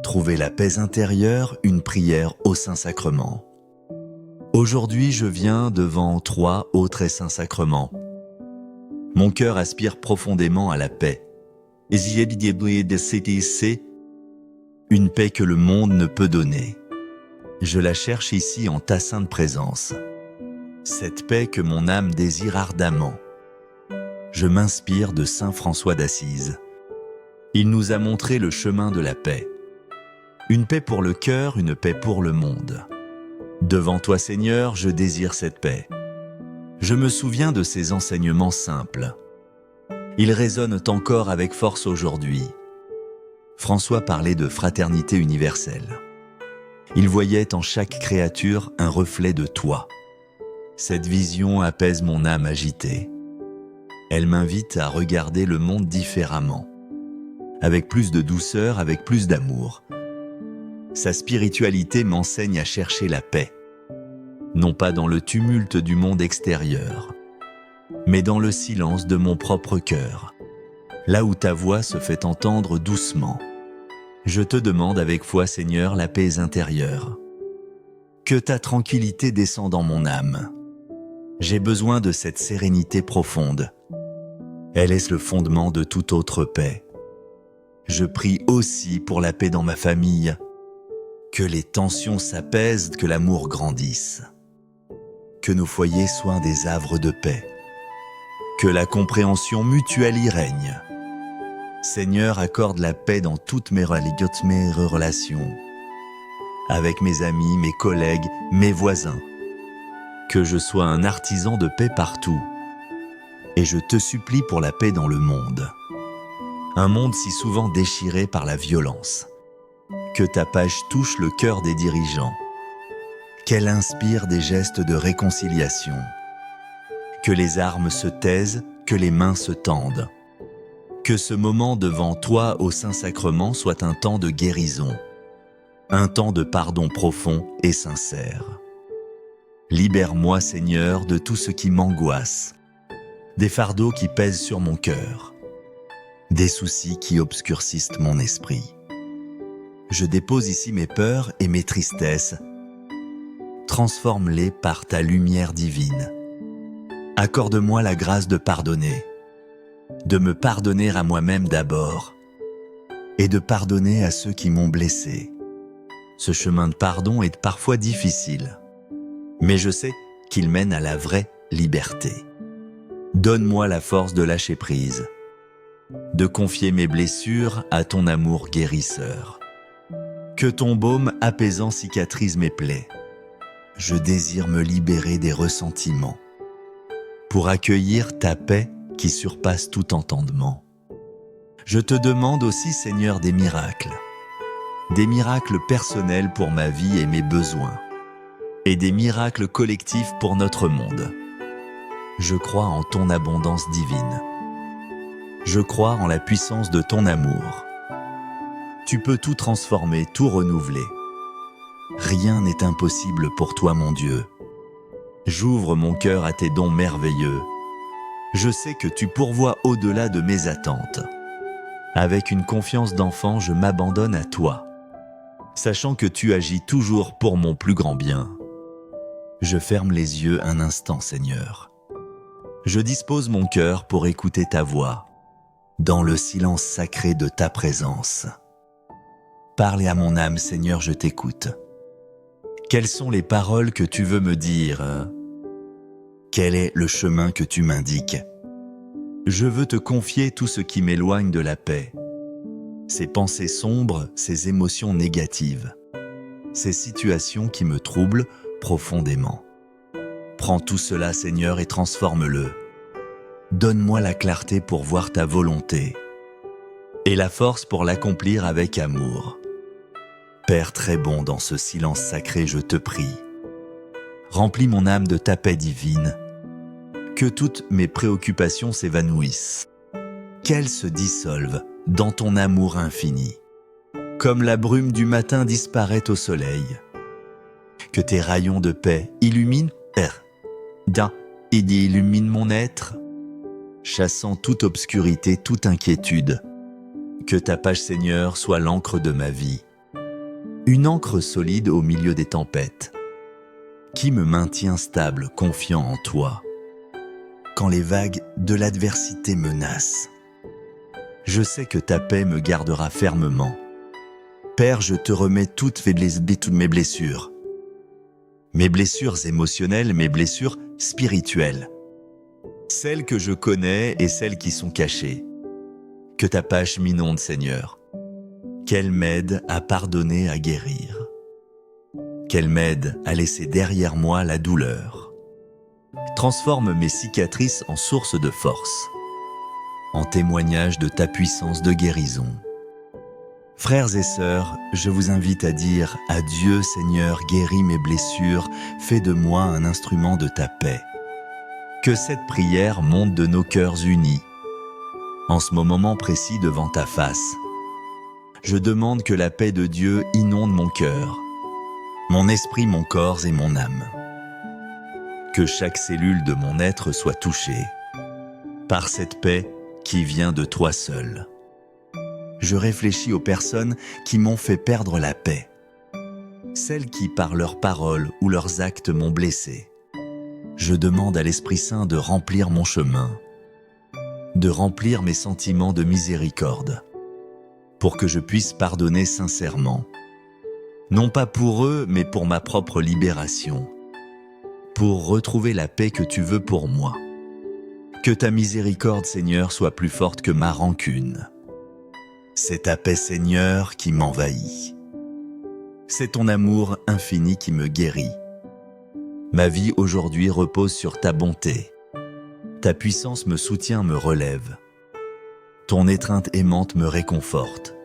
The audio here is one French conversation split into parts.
Trouver la paix intérieure, une prière au Saint-Sacrement. Aujourd'hui, je viens devant 3 au très saint sacrement. Mon cœur aspire profondément à la paix. Une paix que le monde ne peut donner. Je la cherche ici en ta sainte présence. Cette paix que mon âme désire ardemment. Je m'inspire de saint François d'Assise. Il nous a montré le chemin de la paix. Une paix pour le cœur, une paix pour le monde. Devant toi, Seigneur, je désire cette paix. Je me souviens de ces enseignements simples. Ils résonnent encore avec force aujourd'hui. François parlait de fraternité universelle. Il voyait en chaque créature un reflet de toi. Cette vision apaise mon âme agitée. Elle m'invite à regarder le monde différemment, avec plus de douceur, avec plus d'amour. Sa spiritualité m'enseigne à chercher la paix, non pas dans le tumulte du monde extérieur, mais dans le silence de mon propre cœur, là où ta voix se fait entendre doucement. Je te demande avec foi, Seigneur, la paix intérieure. Que ta tranquillité descende dans mon âme. J'ai besoin de cette sérénité profonde. Elle est le fondement de toute autre paix. Je prie aussi pour la paix dans ma famille. Que les tensions s'apaisent, que l'amour grandisse. Que nos foyers soient des havres de paix. Que la compréhension mutuelle y règne. Seigneur, accorde la paix dans toutes mes relations. Avec mes amis, mes collègues, mes voisins. Que je sois un artisan de paix partout. Et je te supplie pour la paix dans le monde. Un monde si souvent déchiré par la violence. Que ta page touche le cœur des dirigeants. Qu'elle inspire des gestes de réconciliation. Que les armes se taisent, que les mains se tendent. Que ce moment devant toi au Saint-Sacrement soit un temps de guérison. Un temps de pardon profond et sincère. Libère-moi, Seigneur, de tout ce qui m'angoisse. Des fardeaux qui pèsent sur mon cœur. Des soucis qui obscurcissent mon esprit. Je dépose ici mes peurs et mes tristesses. Transforme-les par ta lumière divine. Accorde-moi la grâce de pardonner. De me pardonner à moi-même d'abord. Et de pardonner à ceux qui m'ont blessé. Ce chemin de pardon est parfois difficile. Mais je sais qu'il mène à la vraie liberté. Donne-moi la force de lâcher prise. De confier mes blessures à ton amour guérisseur. Que ton baume apaisant cicatrise mes plaies. Je désire me libérer des ressentiments pour accueillir ta paix qui surpasse tout entendement. Je te demande aussi, Seigneur, des miracles personnels pour ma vie et mes besoins, et des miracles collectifs pour notre monde. Je crois en ton abondance divine. Je crois en la puissance de ton amour. Tu peux tout transformer, tout renouveler. Rien n'est impossible pour toi, mon Dieu. J'ouvre mon cœur à tes dons merveilleux. Je sais que tu pourvois au-delà de mes attentes. Avec une confiance d'enfant, je m'abandonne à toi, sachant que tu agis toujours pour mon plus grand bien. Je ferme les yeux un instant, Seigneur. Je dispose mon cœur pour écouter ta voix, dans le silence sacré de ta présence. Parle à mon âme, Seigneur, je t'écoute. Quelles sont les paroles que tu veux me dire ? Quel est le chemin que tu m'indiques ? Je veux te confier tout ce qui m'éloigne de la paix. Ces pensées sombres, ces émotions négatives, ces situations qui me troublent profondément. Prends tout cela, Seigneur, et transforme-le. Donne-moi la clarté pour voir ta volonté et la force pour l'accomplir avec amour. Père très bon, dans ce silence sacré, je te prie. Remplis mon âme de ta paix divine. Que toutes mes préoccupations s'évanouissent. Qu'elles se dissolvent dans ton amour infini. Comme la brume du matin disparaît au soleil. Que tes rayons de paix illuminent illumine mon être, chassant toute obscurité, toute inquiétude. Que ta page, Seigneur, soit l'encre de ma vie. une ancre solide au milieu des tempêtes, qui me maintient stable, confiant en toi. Quand les vagues de l'adversité menacent, je sais que ta paix me gardera fermement. Père, je te remets toutes mes blessures. Mes blessures émotionnelles, mes blessures spirituelles. Celles que je connais et celles qui sont cachées. Que ta pâche m'inonde, Seigneur. Qu'elle m'aide à pardonner, à guérir. Qu'elle m'aide à laisser derrière moi la douleur. Transforme mes cicatrices en source de force, en témoignage de ta puissance de guérison. Frères et sœurs, je vous invite à dire « Adieu Seigneur, guéris mes blessures, fais de moi un instrument de ta paix ». Que cette prière monte de nos cœurs unis, en ce moment précis devant ta face. Je demande que la paix de Dieu inonde mon cœur, mon esprit, mon corps et mon âme. Que chaque cellule de mon être soit touchée par cette paix qui vient de toi seul. Je réfléchis aux personnes qui m'ont fait perdre la paix, celles qui, par leurs paroles ou leurs actes, m'ont blessé. Je demande à l'Esprit Saint de remplir mon chemin, de remplir mes sentiments de miséricorde, pour que je puisse pardonner sincèrement, non pas pour eux, mais pour ma propre libération, pour retrouver la paix que tu veux pour moi. Que ta miséricorde, Seigneur, soit plus forte que ma rancune. C'est ta paix, Seigneur, qui m'envahit. C'est ton amour infini qui me guérit. Ma vie aujourd'hui repose sur ta bonté. Ta puissance me soutient, me relève. Ton étreinte aimante me réconforte.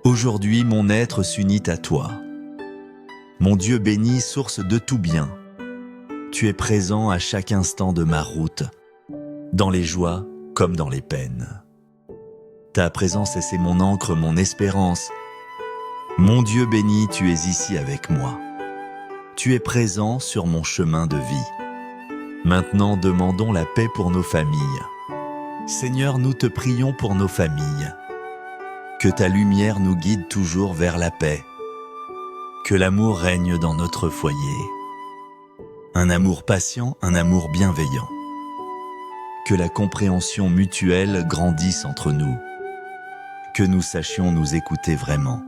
Aujourd'hui, mon être s'unit à toi. Mon Dieu béni, source de tout bien. Tu es présent à chaque instant de ma route, dans les joies comme dans les peines. Ta présence est mon ancre, mon espérance. Mon Dieu béni, tu es ici avec moi. Tu es présent sur mon chemin de vie. Maintenant, demandons la paix pour nos familles. Seigneur, nous te prions pour nos familles. Que ta lumière nous guide toujours vers la paix. Que l'amour règne dans notre foyer. Un amour patient, un amour bienveillant. Que la compréhension mutuelle grandisse entre nous. Que nous sachions nous écouter vraiment.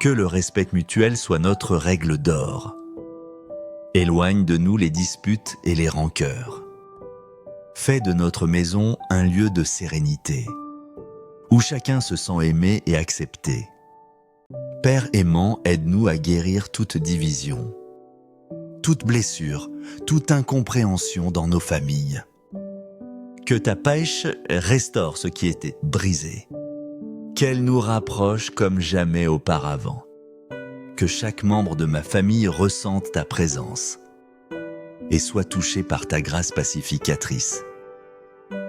Que le respect mutuel soit notre règle d'or. Éloigne de nous les disputes et les rancœurs. Fais de notre maison un lieu de sérénité, où chacun se sent aimé et accepté. Père aimant, aide-nous à guérir toute division, toute blessure, toute incompréhension dans nos familles. Que ta pêche restaure ce qui était brisé. Qu'elle nous rapproche comme jamais auparavant. Que chaque membre de ma famille ressente ta présence et soit touché par ta grâce pacificatrice.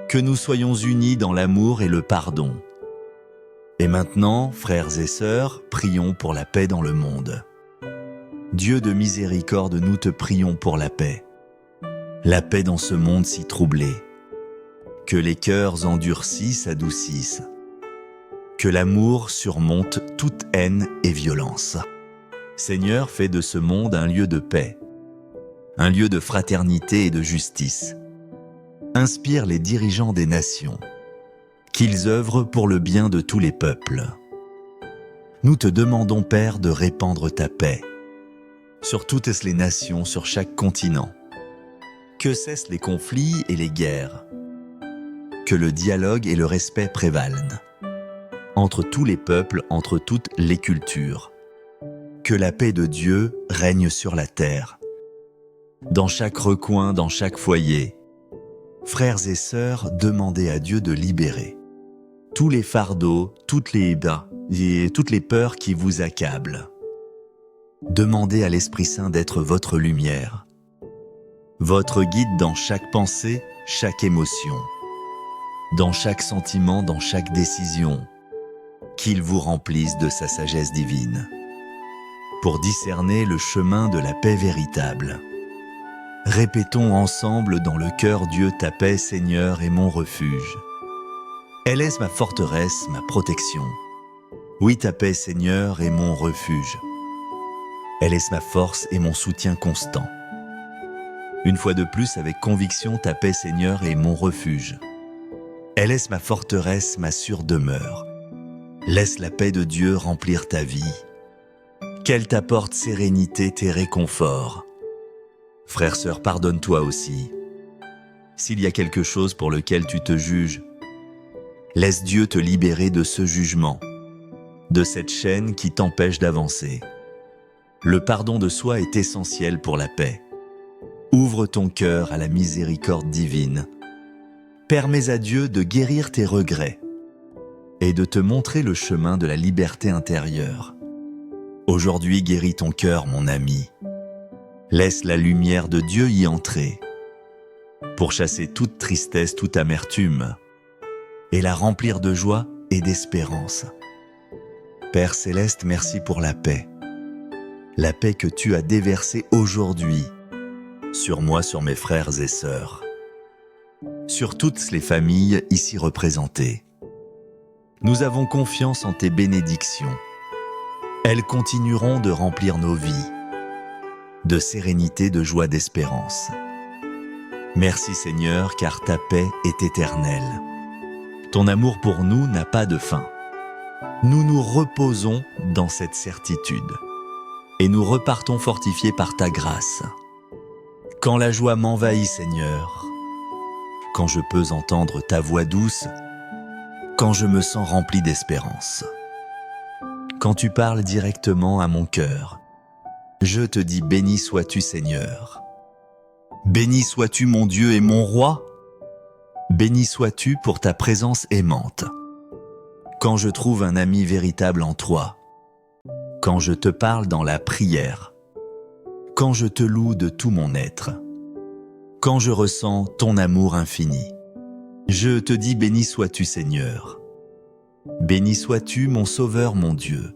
Que nous soyons unis dans l'amour et le pardon. Et maintenant, frères et sœurs, prions pour la paix dans le monde. Dieu de miséricorde, nous te prions pour la paix dans ce monde si troublé. Que les cœurs endurcis s'adoucissent. Que l'amour surmonte toute haine et violence. Seigneur, fais de ce monde un lieu de paix, un lieu de fraternité et de justice. Inspire les dirigeants des nations, qu'ils œuvrent pour le bien de tous les peuples. Nous te demandons, Père, de répandre ta paix sur toutes les nations, sur chaque continent. Que cessent les conflits et les guerres. Que le dialogue et le respect prévalent entre tous les peuples, entre toutes les cultures. Que la paix de Dieu règne sur la terre, dans chaque recoin, dans chaque foyer. Frères et sœurs, demandez à Dieu de libérer tous les fardeaux, toutes les peurs qui vous accablent. Demandez à l'Esprit Saint d'être votre lumière, votre guide dans chaque pensée, chaque émotion, dans chaque sentiment, dans chaque décision, qu'il vous remplisse de sa sagesse divine, pour discerner le chemin de la paix véritable. Répétons ensemble dans le cœur Dieu ta paix, Seigneur, est mon refuge. Elle est ma forteresse, ma protection. Oui, ta paix, Seigneur, est mon refuge. Elle est ma force et mon soutien constant. Une fois de plus, avec conviction, ta paix, Seigneur, est mon refuge. Elle est ma forteresse, ma sûre demeure. Laisse la paix de Dieu remplir ta vie. Qu'elle t'apporte sérénité et réconfort. Frère, sœur, pardonne-toi aussi. S'il y a quelque chose pour lequel tu te juges, laisse Dieu te libérer de ce jugement, de cette chaîne qui t'empêche d'avancer. Le pardon de soi est essentiel pour la paix. Ouvre ton cœur à la miséricorde divine. Permets à Dieu de guérir tes regrets et de te montrer le chemin de la liberté intérieure. Aujourd'hui, guéris ton cœur, mon ami. Laisse la lumière de Dieu y entrer pour chasser toute tristesse, toute amertume et la remplir de joie et d'espérance. Père Céleste, merci pour la paix que tu as déversée aujourd'hui sur moi, sur mes frères et sœurs, sur toutes les familles ici représentées. Nous avons confiance en tes bénédictions. Elles continueront de remplir nos vies de sérénité, de joie, d'espérance. Merci Seigneur, car ta paix est éternelle. Ton amour pour nous n'a pas de fin. Nous nous reposons dans cette certitude et nous repartons fortifiés par ta grâce. Quand la joie m'envahit, Seigneur, quand je peux entendre ta voix douce, quand je me sens rempli d'espérance, quand tu parles directement à mon cœur, je te dis béni sois-tu Seigneur. Béni sois-tu mon Dieu et mon roi. Béni sois-tu pour ta présence aimante. Quand je trouve un ami véritable en toi, quand je te parle dans la prière, quand je te loue de tout mon être, quand je ressens ton amour infini, je te dis béni sois-tu Seigneur. Béni sois-tu mon Sauveur, mon Dieu.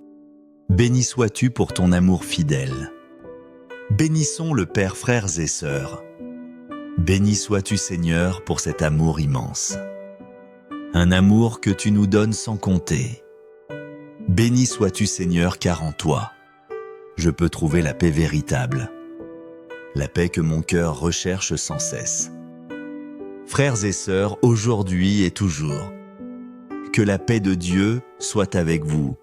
Béni sois-tu pour ton amour fidèle. Bénissons le Père, frères et sœurs. Béni sois-tu Seigneur pour cet amour immense. Un amour que tu nous donnes sans compter. Béni sois-tu Seigneur, car en toi, je peux trouver la paix véritable. La paix que mon cœur recherche sans cesse. Frères et sœurs, aujourd'hui et toujours, que la paix de Dieu soit avec vous.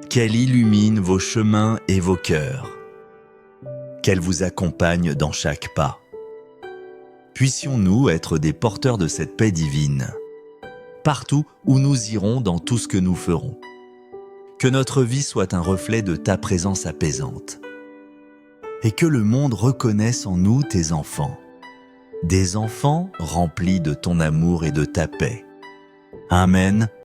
Qu'elle illumine vos chemins et vos cœurs. Qu'elle vous accompagne dans chaque pas. Puissions-nous être des porteurs de cette paix divine, partout où nous irons, dans tout ce que nous ferons. Que notre vie soit un reflet de ta présence apaisante. Et que le monde reconnaisse en nous tes enfants. Des enfants remplis de ton amour et de ta paix. Amen.